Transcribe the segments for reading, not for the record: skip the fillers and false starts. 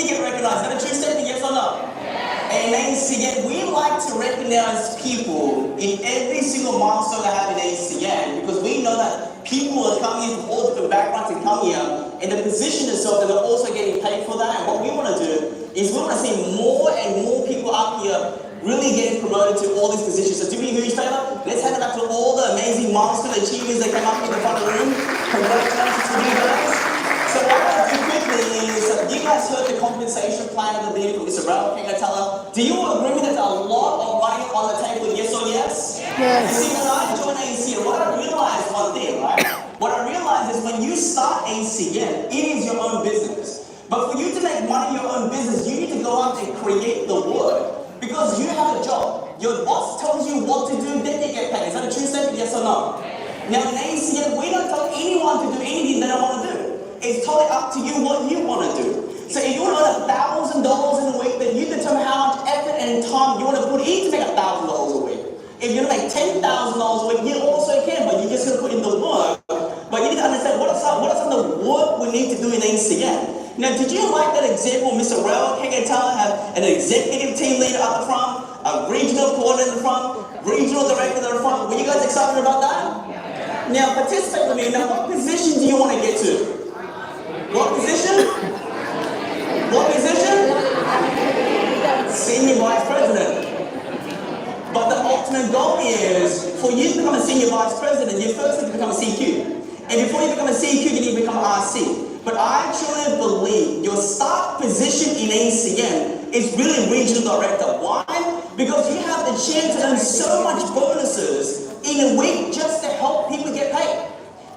you get recognized? Is that a true statement, yes or no? And ACN, we like to recognize people in every single milestone they have in ACN because we know that people are coming in from all different backgrounds and come here and they position themselves and they're also getting paid for that. And what we want to do is we want to see more and more people up here really getting promoted to all these positions. So do me a huge favor, let's hand it up to all the amazing milestone achievers that came up in the front of the room. Congratulations to you guys. So what I want to do quickly is, you guys heard the compensation plan of the vehicle, Mr. Ralph Kangatala. Do you agree with that? A lot of money on the table, yes or yes? Yes. See, when I joined ACN, what I realized one thing, right? What I realized is when you start ACN, it is your own business. But for you to make money your own business, you need to go out and create the work. Because you have a job. Your boss tells you what to do, then you get paid. Is that a true statement, yes or no? Now in ACN, we don't tell anyone to do anything they don't want to do. It's totally up to you what you want to do. So if you want to earn $1,000 in a week, then you determine how much effort and time you want to put in to make $1,000 a week. If you want to make $10,000 a week, you also can, but you're just going to put in the work. But you need to understand what are some of the work we need to do in ACN. Now, did you like that example, Mr. Raul Kangatala had an executive team leader up the front, a regional coordinator in the front, regional director in the front? Were you guys excited about that? Now, participate with me. Now, what position do you want to get to? What position? What position? Senior Vice President. But the ultimate goal is, for you to become a Senior Vice President, you first need to become a CQ. And before you become a CQ, you need to become an RC. But I truly believe your start position in ACN is really Regional Director. Why? Because you have the chance to earn so much bonuses in a week just to help people get paid.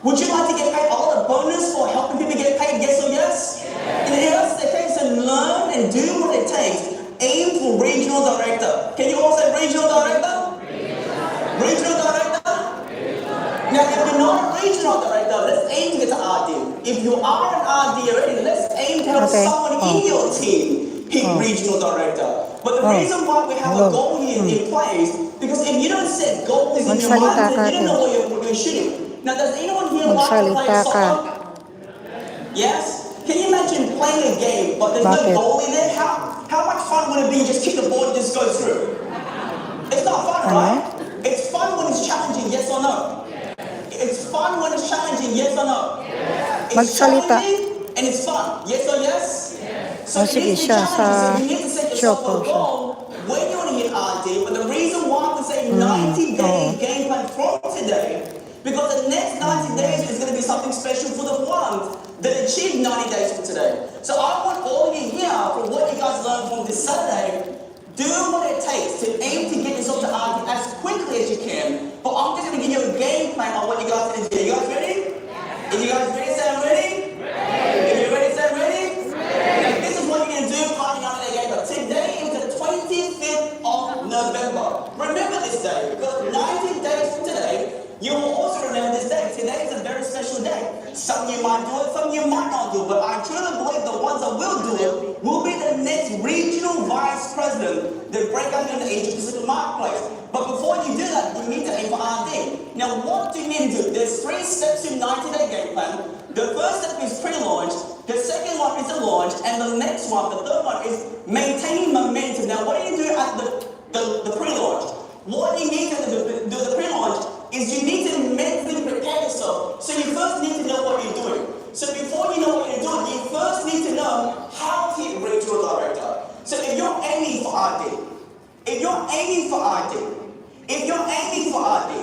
Would you like to get paid all the bonus for helping people get paid, yes or yes? And if that's the case, then learn and do what it takes. Aim for Regional Director. Can you all say Regional Director? Regional Director? Now, if you're not a Regional Director, let's aim to get to RD. If you are an RD already, let's aim to help someone in your team pick Regional Director. But the reason why we have a goal here in place, because if you don't set goals in your mind, then you don't know what you're shooting. Now, does anyone here like to play soccer? Yes? Can you imagine playing a game, but there's no goal in it? How much fun would it be just kick the ball and just go through? It's not fun, right? It's fun when it's challenging, yes or no? It's fun when it's challenging, yes or no? It's challenging and it's fun, yes or yes? So it needs to be challenging, so you need to set yourself a goal when you want to hit RD, but the reason why we say 90-day game plan from today, because the next 90 days is going to be something special for the ones that achieved 90 days from today. So I want all of you here, for what you guys learned from this Saturday, do what it takes to aim to get yourself to RD as quickly as you can. But I'm just going to give you a game plan on what you guys are going to do. You guys ready? If you guys ready, say I'm ready. If you're ready, say I'm ready. Now, this is what you're going to do partying out of the game. But today is the 25th of November. Remember this day, because 90 days from today, you will also remember this day. Today is a very special day. Some of you might do it, some of you might not do it, but I truly believe the ones that will do it will be the next regional vice president that break out in the Asia Pacific marketplace. But before you do that, you need to aim for RD. Now, what do you need to do? There's 3 steps to 90-day game plan. The first step is pre-launch, the second one is the launch, and the next one, the third one, is maintaining momentum. Now, what do you do at the pre-launch? What you need to do the pre-launch is you need to mentally prepare yourself. So you first need to know what you're doing. So before you know what you're doing, you first need to know how to hit Regional Director. So if you're aiming for RD, if you're aiming for RD, if you're aiming for RD,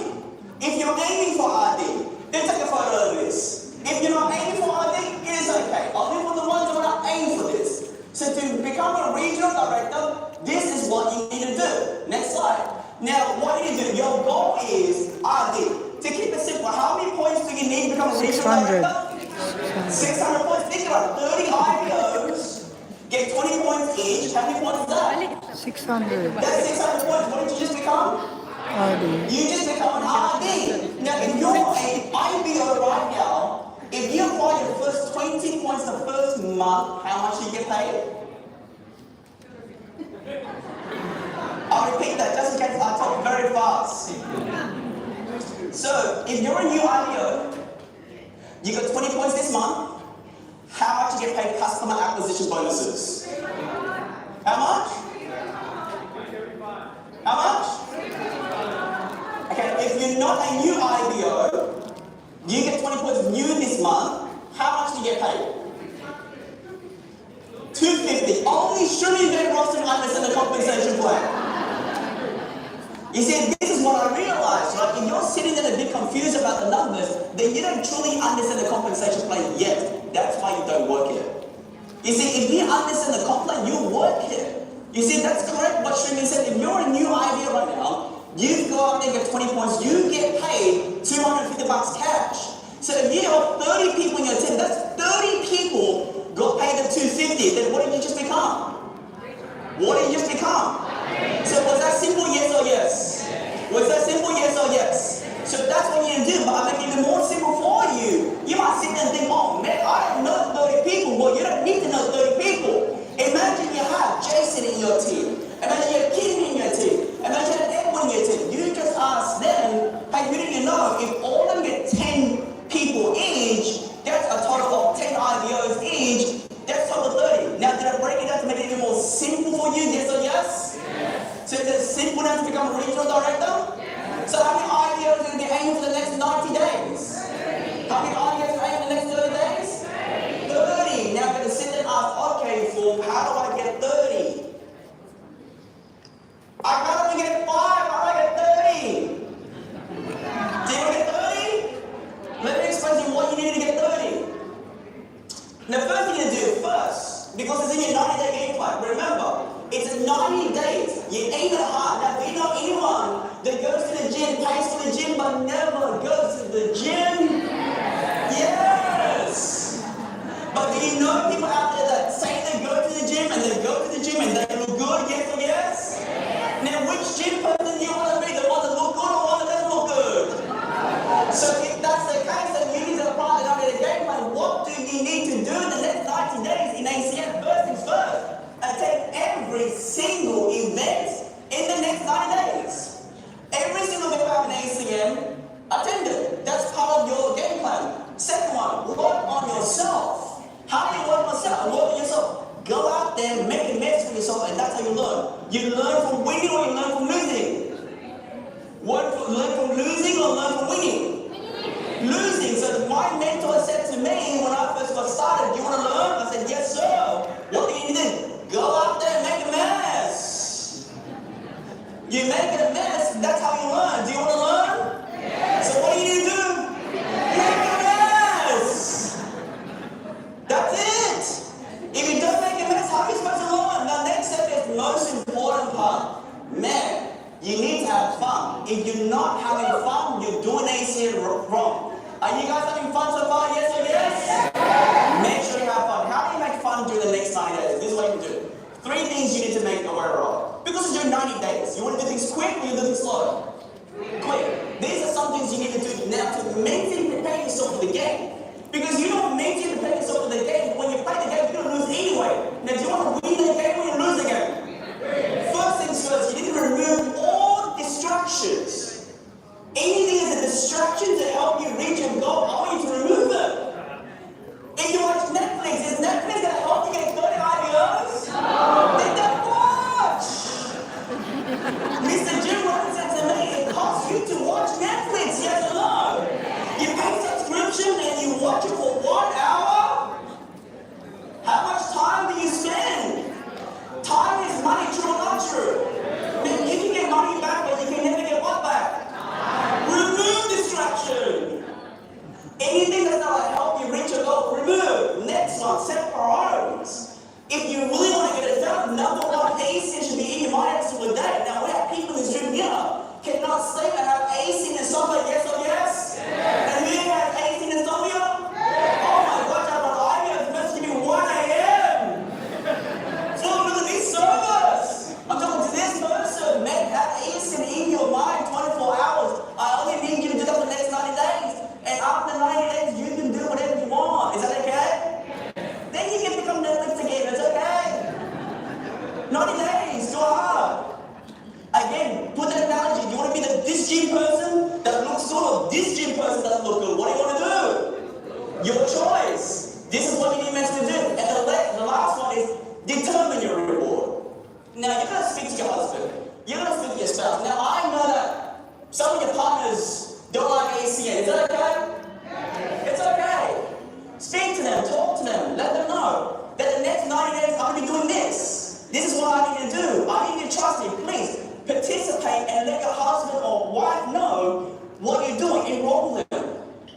if you're aiming for RD, then take a photo of this. If you're not aiming for RD, it is okay. Only for the ones who are not aiming for this. So to become a Regional Director, this is what you need to do. Next slide. Now, what do you do? Your goal is RD. To keep it simple, how many points do you need to become a Regional Director? 600 points. Think about it. 30 IPOs, get 20 points each. How many points is that? 600. That's 600 points. What did you just become? RD. You just become an RD. Now, if you're an IPO right now, if you apply your first 20 points the first month, how much do you get paid? I'll repeat that just in case I talk very fast. So, if you're a new IPO, you got 20 points this month, how much you get paid customer acquisition bonuses? How much? How much? Okay, if you're not a new IBO, you get 20 points new this month. How much do you get paid? $250. Only Shuri Van Rossum understand the compensation plan. You see, this is what I realized, right? If you're sitting there a bit confused about the numbers, then you don't truly understand the compensation plan yet. That's why you don't work here. You see, if you understand the comp plan, you work here. You see, that's correct what Shriman said. If you're a new idea right now, you go out there and get 20 points, you get paid $250 cash. So if you have 30 people in your team, that's 30 people got paid the $250. Then what did you just become? What did you just become? So was that simple, yes or yes? Was that simple, yes or yes? So that's what you need to do, but I make it even more simple for you. You might sit there and think, oh man, I don't know 30 people. Well, you don't need to know 30 people. Imagine you have Jason in your team. Imagine you have Kim in your team. Imagine you have Edwin in your team. You just ask them, hey, who do you know? If all of them get 10 people each, that's a total of 10 IBOs each. That's total 30. Now, did I break it down to make it even more simple for you? Yes or yes? So is it simple enough to become a regional director? So how many IBOs are going to be aiming for the next 90 days? How many IBOs are aiming for the next 30 days? 30. Now I'm going to sit there and ask, okay, Form, how do I get 30? I can't only get 5, how do I get 30? Do you want to get 30? Let me explain to you what you need to get 30. Now first thing you need to do first, because it's in your 90-day game plan, remember, it's 90 days. You aim it hard. Now, do you know anyone that goes to the gym, pays for the gym, but never goes to the gym? Yes. But do you know people out there that say they go to the gym and they go to the gym and they look good? Yes or yes? Now, which gym person do you want to be? The one that look good or one that doesn't look good? So if that's the case, then you need to apply the 90-day game plan. What do you need to do in the next 90 days in ACM? First things first. Attend every single event in the next 90 days. Every single event in ACM, attend it. That's part of your game plan. Second one, work on yourself. How do you work on yourself? Work on yourself. Go out there, make a mess for yourself, and that's how you learn. You learn from winning or you learn from losing. Learn from losing or learn from winning. Losing. So my mentor said to me when I first got started, do you want to learn? I said, yes, sir. What do you need to do? Go out there and make a mess. You make a mess, that's how you learn. Do you want to learn? Yes. So what do you need to do? Make a mess. That's it. If you don't make a mess, how are you supposed to learn? Now, next step is the most important part. Man, you need to have fun. If you're not having fun, you're doing ACM wrong. Are you guys having fun so far? Yes or yes? Make sure you have fun. How do you make fun during the next 90 days? This is what you can do. 3 things you need to make aware of. Because it's your 90 days. You want to do things quick or you do things slow? Quick. These are some things you need to do now to mentally prepare yourself for the game. Because you don't mentally prepare yourself for the game. When you play the game, you're going to lose anyway. Now, do you want to win the game or you lose the game? First things first, you need to remove all distractions. Anything is a distraction to help you reach your goal, I want you to remove them. If you watch Netflix, is Netflix going to help you get 30 IBOs? No. Then don't watch. Mr. Jim Robinson said to me, it costs you to watch Netflix, yes or no? You pay subscription and you watch it for 1 hour? How much time do you spend? Time is money, true or not true? Then you can get money back, but you can never get what back? Remove distraction. Anything that's not going to help you reach your goal, remove. Next one, set priorities. If you really want to get it done, number one, ACing should be in your mind every single day. Now, we have people in this room here cannot sleep and have ACing insomnia, yes or yes? And we have ACing insomnia? Oh my gosh, I have an idea. It's messaging me 1 a.m. Full of these servers. I'm talking to this person. Make that ACing in your mind 24 hours. I only need you to do that for the next 90 days. And after 90 days, you can do whatever you want. Is that okay? Then you can become Netflix again. It's okay. 90 days. Go hard. Again, put that analogy. You want to be this gym person that looks good or this gym person that looks good? What do you want to do? Your choice. This is what you need meant to do. And the last one is determine your reward. Now, you're going to speak to your husband. You're going to speak to your spouse. Now, I know that some of your partners don't like ACN. Is that okay? It's okay. Speak to them. Talk to them. Let them know that the next 90 days, I'm going to be doing this. This is what I need to do. I need you to trust me. Please participate and let your husband or wife know what you're doing. Enroll them.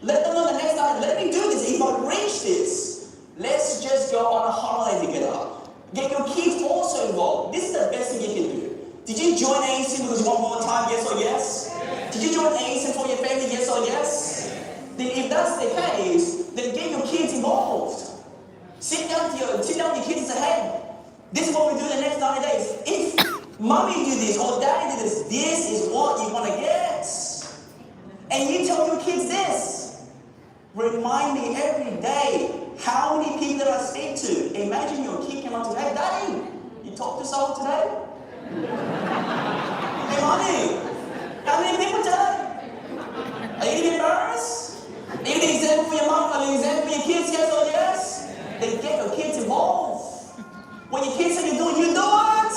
Let them know the next time. Let me do this. If I reach this, let's just go on a holiday together. Get your kids also involved. This is the best thing you can do. Did you join ACN because you want more time? Yes or yes? Did you join ACN for your family? Yes or yes? Then if that's the case, then get your kids involved. Sit down with your kids and say, hey, this is what we do the next 90 days. If mommy do this or daddy do this, this is what you want to get. And you tell your kids this. Remind me every day how many people that I speak to. Imagine your kid came up to me, hey, daddy, you talked to someone today? Hey, mommy, how many people today? Are you embarrassed? Are you an example for your mom? Are you an example for your kids? Yes or yes? Then get your kids involved. When your kids say you do it, you do it.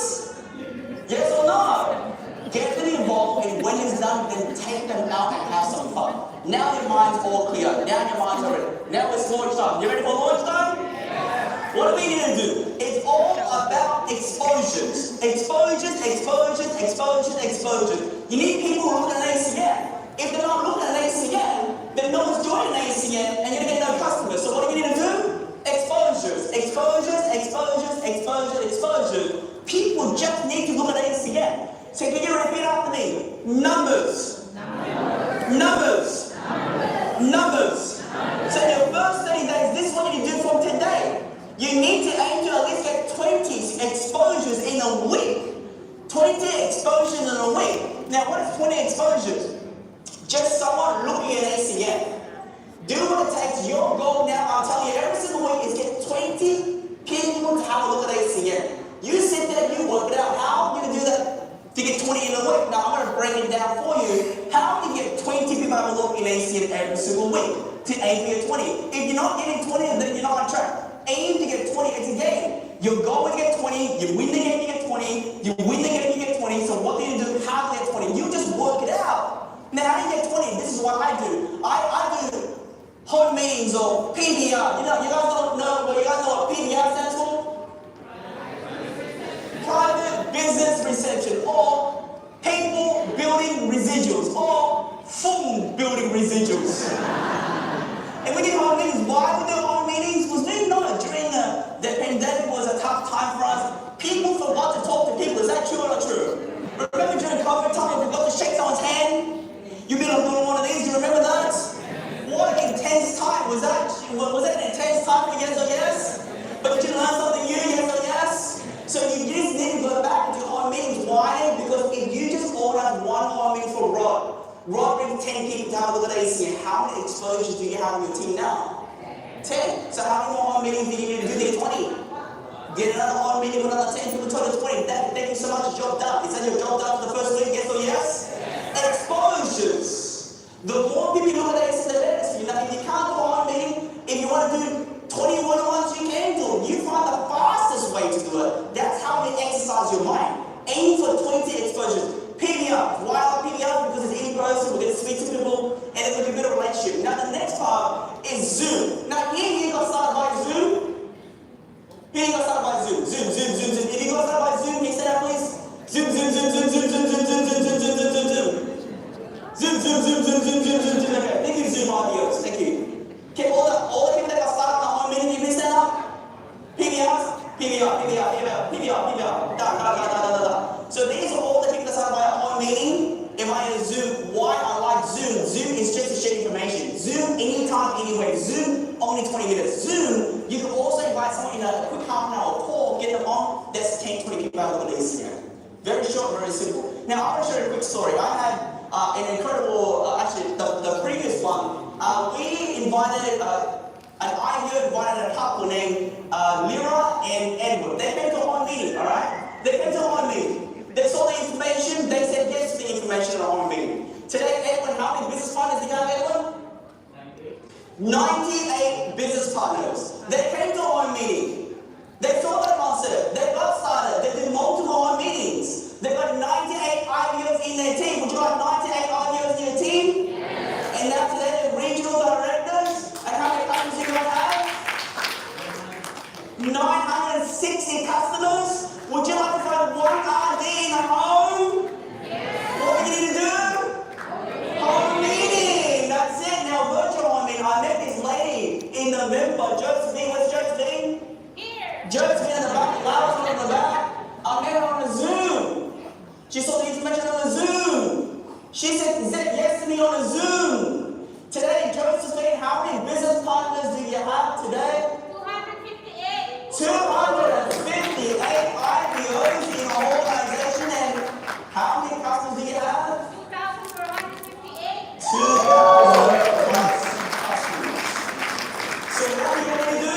Yes or no? Get them involved, and when it's done, then take them out and have some fun. Now your mind's all clear. Now your mind's all ready. Now it's launch time. You ready for launch time? Yeah. What do we need to do? It's all about exposures. Exposures, exposures, exposures, exposures. You need people who look at an ACN. If they're not looking at an ACN, then no one's joining an ACN, and you're going to get no customers. So what do we need to do? Exposures, exposures, exposures, exposures, exposures. People just need to look at ACN. So can you repeat after me? Numbers. Numbers. Numbers. So in your first 30 days, this is what you do from today. You need to aim to at least get 20 exposures in a week. 20 exposures in a week. Now what is 20 exposures? Just someone looking at ACN. Do what it takes. Your goal now, I'm telling you, every single week is get 20 people to have a look at ACN. You sit there, you work it out. How are you going to do that? To get 20 in a week. Now I'm going to break it down for you. How do you get 20 people have a look in ACN every single week to aim to get 20? If you're not getting 20, then you're not on track. Aim to get 20. It's a game. Your goal is to get 20. You win the game, you get 20. You win the game, you get 20. So what do you do? How do you get 20? You just work it out. Now how do you get 20? This is what I do. I do home meetings or PBR. You guys don't know what PBR stands for? Private business reception, or people building residuals, or phone building residuals. And we did home meetings. Why we do home meetings? Because we know during the pandemic was a tough time for us. People forgot to talk to people. Is that true or not true? Remember during COVID time, we forgot to shake someone's hand? You've been on one of these. Do you remember that? What an intense time. Was that an intense time for yes or yes? But did you learn something new? Yes or yes? So you just need to go back into home meetings. Why? Because if you just organize one home meeting for Rod brings 10 people to have a look at ACN. How many exposures do you have on your team now? 10. So how many more home meetings do you need to do to get 20? Get another home meeting with another 10 people, total 20. Thank you so much. Job done. Is that your job done for the first week? Yes or yes? Exposures. The more people you look at ACN, the better. So if you can't do a home meeting, if you want to do 20 one-on-ones, you can do it. You find the fastest way to do it. That's how you exercise your mind. Aim for 20 exposures. PBR. Why are PBR? Because it's in person, we get to speak to people, and then we can build a relationship. Now the next part is Zoom. Now here you got started by Zoom. Here you got started by Zoom. Zoom. If you got started by Zoom, can you say that please? Zoom. Okay, thank you, Zoom audios. Thank you. Okay, all the people that got started on the home meeting, you stand up? PBR. So these are all the people that started by a home meeting. If I use Zoom, why I like Zoom? Zoom is just to share information. Zoom anytime, anywhere. Zoom only 20 minutes. Zoom, you can also invite someone in a quick half an hour call, get them on. That's 10, 20 people out of the ACN. Very short, very simple. Now I want to share a quick story. I had an incredible, actually the previous one. We invited an IVO invited a couple named Lyra and Edward. They came to a home meeting, alright? They came to a home meeting. They saw the information, they said yes to the information at a home meeting. Today, Edward, how many business partners do you have, Edward? 98 business partners. They came to a home meeting. They saw the concept, they got started, they did multiple home whole organization, and how many customers do you have? 2,458. 2,000 plus customers. So what are you going to do?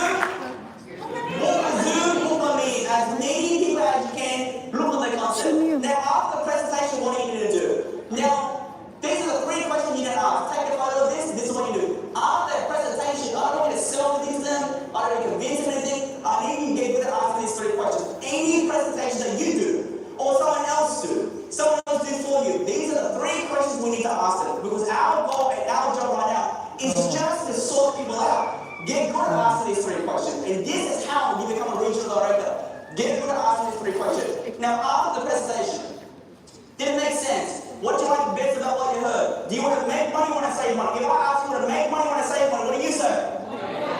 Book a Zoom, book a meet, as many people as you can, look at the concept. Now after the presentation, what are you going to do? Now, these are the 3 questions you need to ask. Take a photo of this, this is what you do. After that presentation, I don't want you to sell anything to them, I don't want you to convince them anything, I need you to get good at asking these 3 questions. Any presentation that you do, or someone else do for you, these are the 3 questions we need to ask them. Because our goal and our job right now is just to sort people out. Get good at asking these 3 questions. And this is how you become a regional director. Get good at asking these 3 questions. Now, after the presentation, did it make sense? What do you like best about what you heard? Do you want to make money or want to save money? If I ask you to make money or want to save money, what do you say?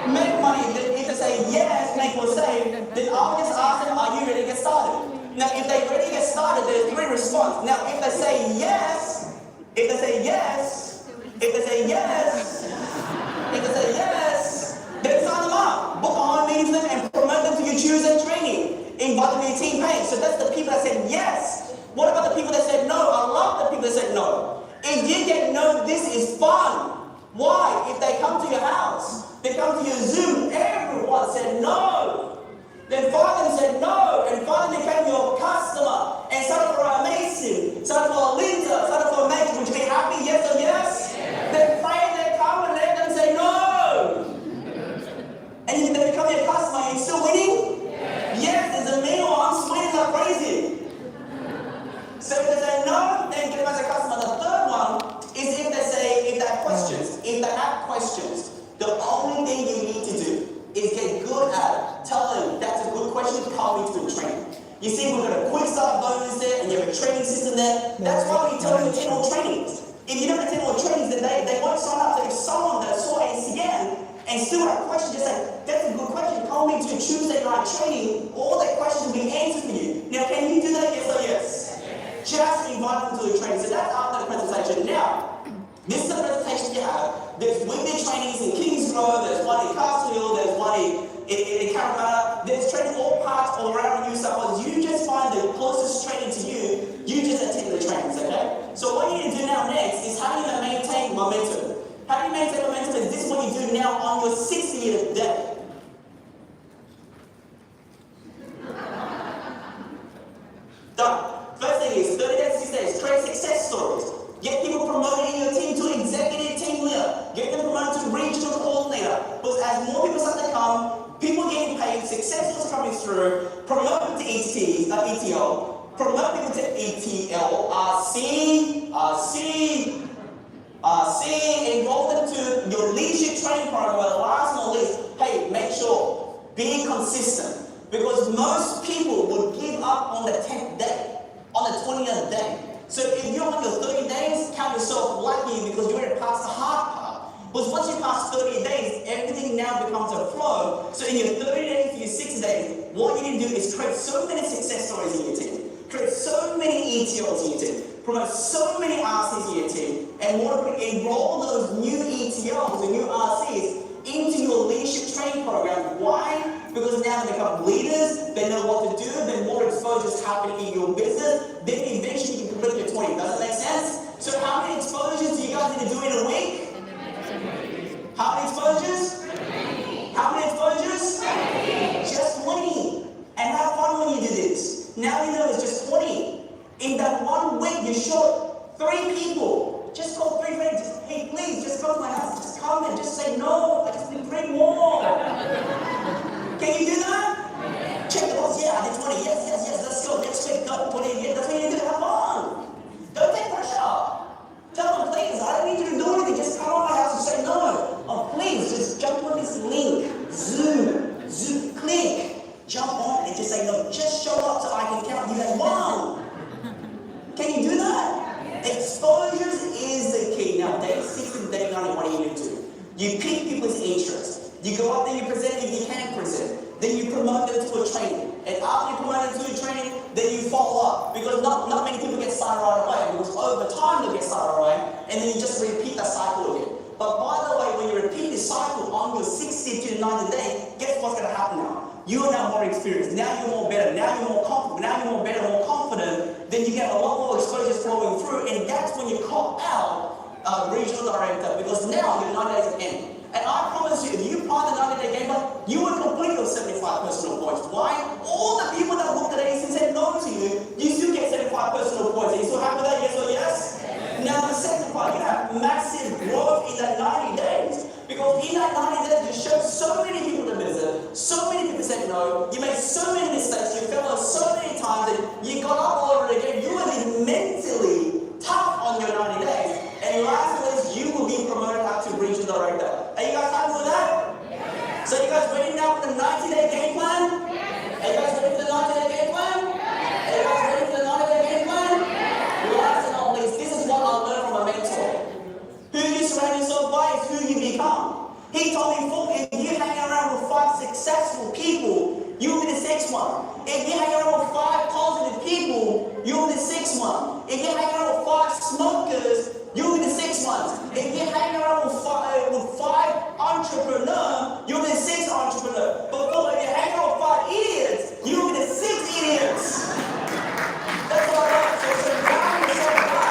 Make money. If they say yes, make or save, then I'll just ask them, are you ready to get started? Now, if they're ready to get started, there's 3 responses. Now, if they say yes, if they say yes, then sign them up. Book online meetings with them and promote them to your Tuesday training. Invite them to your team page. So that's the people that said yes. What about the people that said no? I love the people that said no. If you get no, this is fun. Why? If they come to your house, they come to your Zoom, everyone said no. Then 5 of them said no, and 5 of them became your customer and started for a Mason, started for a Linda, started for a Mason. Would you be happy? Yes or yes? Then 5 they come and let them say no. And if they become your customer, are you still winning? Yes, there's a meal, I'm sweating like crazy. So if they say no, then get them as a customer. The 3rd one is if they have questions. If they have questions, the only thing you need to do is get good at it. Tell them that's a good question, call me to do training. You see, we've got a quick start bonus there, and you have a training system there. That's why we tell them to attend all trainings. If you don't attend all trainings, then they won't sign up. So if someone that saw ACN and still have a question, just say, that's a good question, call me to Tuesday night training, all that questions will be answered for you. Now, can you do that? Yes or yes? Just invite them to the training. So that's after the presentation. Now, this is the presentation you have. There's weekly trainings in Kingsgrove, there's one in Castle Hill, there's one in Caramata. There's training all parts all around New South Wales. You just find the closest training to you, you just attend the trainings, okay? So what you need to do now next is how do you maintain momentum? How do you maintain momentum? Is this what you do now on your 60th day? Done. First thing is 30 days, 60 days, create success stories. Get people promoted in your team to executive team leader. Get them promoted to regional coordinator. Because as more people start to come, people getting paid, success is coming through, promote them to ETL, promote people to ETL, RC, enroll them to your leadership training program. Well, last but not least, hey, make sure, be consistent. Because most people would give up on the 10th day. On the 20th day. So if you're on your 30 days, count yourself lucky because you're already past the hard part. Because once you pass 30 days, everything now becomes a flow. So in your 30 days to your 60 days, what you need to do is create so many success stories in your team. Create so many ETLs in your team. Promote so many RCs in your team. And more enroll those new ETLs and new RCs into your leadership training program. Why? Because now they become leaders, they know what to do, then more exposures happen in your business, then eventually you can complete your 20. Does that make sense? So how many exposures do you guys need to do in a week? How many exposures? How many exposures? Just 20. And have fun when you do this. Now you know it's just 20. In that 1 week, you're short 3 people. Just call 3 friends. Just, hey, please, just come to my house. Just come and just say no. I just need 3 more. Can you do that? Check the box. Yeah, I did 20. Yes. Let's go. Next week, go. 20. Yeah, that's what you need to do. Have fun. Don't take pressure. Tell them, please, I don't need you to do anything. Just come to my house and say no. Oh, please, just jump on this link. Zoom, click. Jump on and just say no. Just show up so I can count you as 1. Can you do that? Exposures is the key. Now, day 6 and day 9, what do you need to do? You pick people's interest. You go up there, you present if you can present. Then you promote them to a training. And after you promote them to a training, then you follow up. Because not many people get started right away. Because over time they get started right away. And then you just repeat that cycle again. But by the way, when you repeat this cycle on your 60th to 90th day, guess what's going to happen now? You are now more experienced. Now you're more better. Now you're more confident. Now you're more better, more confident. Then you get a lot more exposures flowing through, and that's when you call out regional director, because now your 90 days are ending. And I promise you, if you apply the 90-day game plan, you will complete your 75 personal points. Why? All the people that booked today and said no to you, you still get 75 personal points. Are you still happy with that? Yes or yes? Now the second part, you have massive growth in that 90 days. Because in that 90 days, you showed so many people to visit, so many people said no, you made so many mistakes, you fell on so many times, and you got up all over again. You will be mentally tough on your 90 days. And last you will be promoted up to regional director. Are you guys happy with that? Yeah. So you guys ready now for the 90-day game plan? Yeah. Are you guys ready for the 90-day game plan? Yeah. Are you guys ready for the 90-day game plan? Yeah. Last and not least, this is what I learned from a mentor. Who you surround yourself by is who you become. He told me, if you hang around with 5 successful people, you'll be the 6th one. If you hang around with 5 positive people, you'll be the 6th one. If you hang around with 5 smokers, you'll be the 6th one. If you hang around with five entrepreneurs, you'll be the 6th entrepreneur. But if you hang around with 5 idiots, you'll be the 6th idiots. That's what I love. So surround yourself by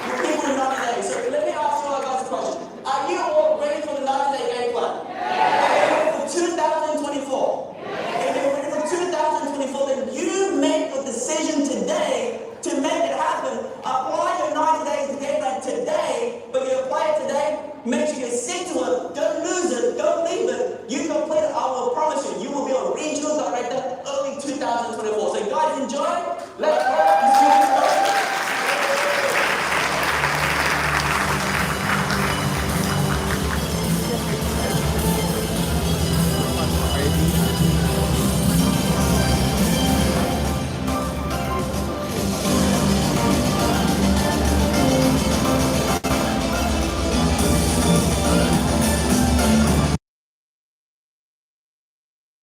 with people in 90 days. So let me ask you guys a question. Are you all ready for the 90-day game plan? Yeah. Are you ready for 2024? Yeah. If you're ready for 2024, then you make the decision today to make it happen. Apply your 90 days game plan today, but you apply it today, make sure you stick to it, don't lose it, don't leave it. You complete it, I will promise you, you will be a regional director early 2024. So guys, enjoy. Let's